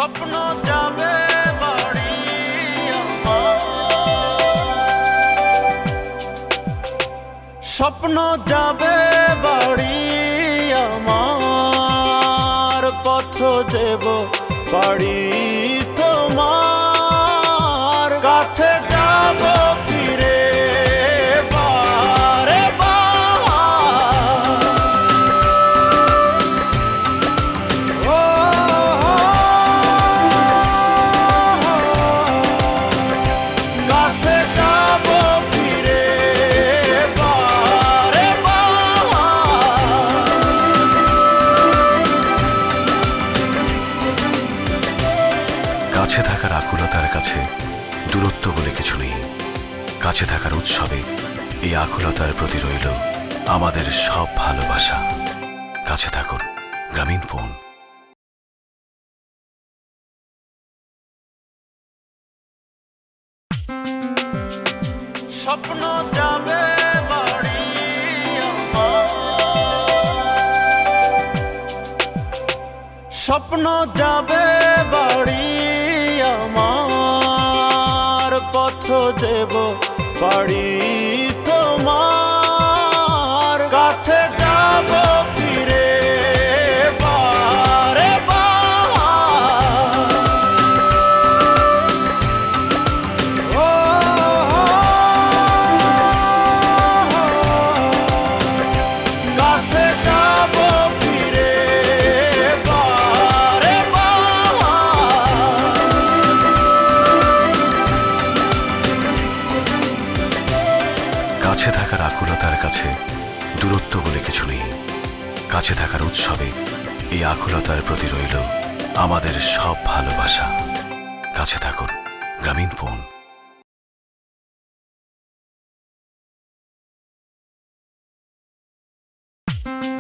স্বপ্ন যাবে বাড়ি আমার, স্বপ্ন যাবে বাড়ি আমার, পথ দেব বাড়ি তোমার, কাছে যাব ফিরে বারে বার। ও কাছে যাব ফিরে বারে বার। কাছে থাকার আকুলতার কাছে দূরত্ব বলে কিছু নেই। কাছে থাকার উৎসবে এই আকুলতার প্রতি রইল আমাদের সব ভালোবাসা। কাছে থাকুন। গ্রামীণ ফোন। স্বপ্ন যাবে বাড়ি আমার, স্বপ্ন যাবে বাড়ি আমার, পথ দেব বাড়ি তোমার, কাছে যাব ফিরে বারে বার। ও কাছে যাব ফিরে বারে বার। কাছে থাকার আকুলতার কাছে দূরত্ব বলে কিছু নেই। কাছে থাকার উৎসবে এই আকুলতার প্রতি রইল আমাদের সব ভালোবাসা। কাছে থাকুন। গ্রামীণ ফোন।